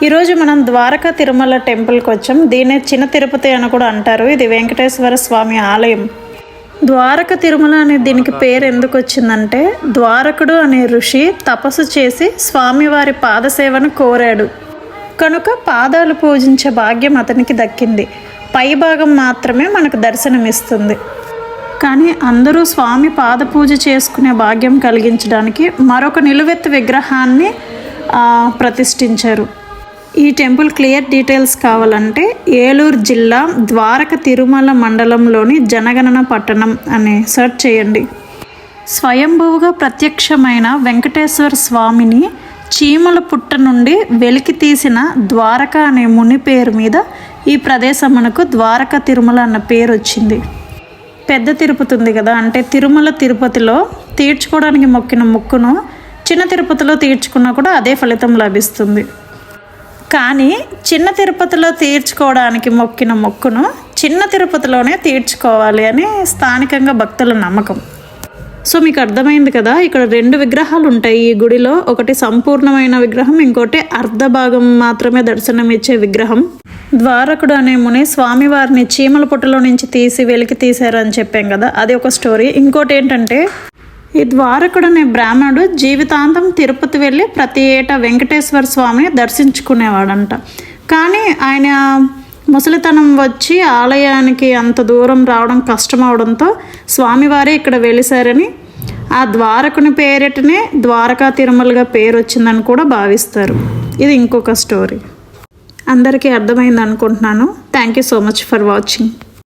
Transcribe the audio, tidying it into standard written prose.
ఈరోజు మనం ద్వారకా తిరుమల టెంపుల్కి వచ్చాం. దీన్ని చిన్న తిరుపతి అని కూడా అంటారు. ఇది వెంకటేశ్వర స్వామి ఆలయం. ద్వారక తిరుమల అనే దీనికి పేరు ఎందుకు వచ్చిందంటే, ద్వారకుడు అనే ఋషి తపస్సు చేసి స్వామివారి పాదసేవను కోరాడు కనుక పాదాలు పూజించే భాగ్యం అతనికి దక్కింది. పై భాగం మాత్రమే మనకు దర్శనమిస్తుంది. కానీ అందరూ స్వామి పాద పూజ చేసుకునే భాగ్యం కలిగించడానికి మరొక నిలువెత్తు విగ్రహాన్ని ప్రతిష్ఠించారు. ఈ టెంపుల్ క్లియర్ డీటెయిల్స్ కావాలంటే ఏలూరు జిల్లా ద్వారక తిరుమల మండలంలోని జనగణన పట్టణం అని సెర్చ్ చేయండి. స్వయంభువుగా ప్రత్యక్షమైన వెంకటేశ్వర స్వామిని చీమల పుట్ట నుండి వెలికి తీసిన ద్వారక అనే ముని పేరు మీద ఈ ప్రదేశం మనకు ద్వారక తిరుమల అన్న పేరు వచ్చింది. పెద్ద తిరుపతి ఉంది కదా, అంటే తిరుమల తిరుపతిలో తీర్చుకోవడానికి మొక్కిన మొక్కును చిన్న తిరుపతిలో తీర్చుకున్నా కూడా అదే ఫలితం లభిస్తుంది. కానీ చిన్న తిరుపతిలో తీర్చుకోవడానికి మొక్కిన మొక్కును చిన్న తిరుపతిలోనే తీర్చుకోవాలి అని స్థానికంగా భక్తుల నమ్మకం. సో మీకు అర్థమైంది కదా, ఇక్కడ 2 విగ్రహాలు ఉంటాయి ఈ గుడిలో. ఒకటి సంపూర్ణమైన విగ్రహం, ఇంకోటి అర్ధ భాగం మాత్రమే దర్శనమిచ్చే విగ్రహం. ద్వారకుడు అనే ముని స్వామివారిని చీమల పుట్టలో నుంచి తీసి వెలికి తీశారని చెప్పాం కదా, అది ఒక స్టోరీ. ఇంకోటి ఏంటంటే, ఈ ద్వారకుడు అనే బ్రాహ్మణుడు జీవితాంతం తిరుపతి వెళ్ళి ప్రతి ఏటా వెంకటేశ్వర స్వామిని దర్శించుకునేవాడంట. కానీ ఆయన ముసలితనం వచ్చి ఆలయానికి అంత దూరం రావడం కష్టం అవడంతో స్వామివారే ఇక్కడ వెలిసారని, ఆ ద్వారకుని పేరిటనే ద్వారకా తిరుమలగా పేరు వచ్చిందని కూడా భావిస్తారు. ఇది ఇంకొక స్టోరీ. అందరికీ అర్థమైంది అనుకుంటున్నాను. Thank you so much for watching.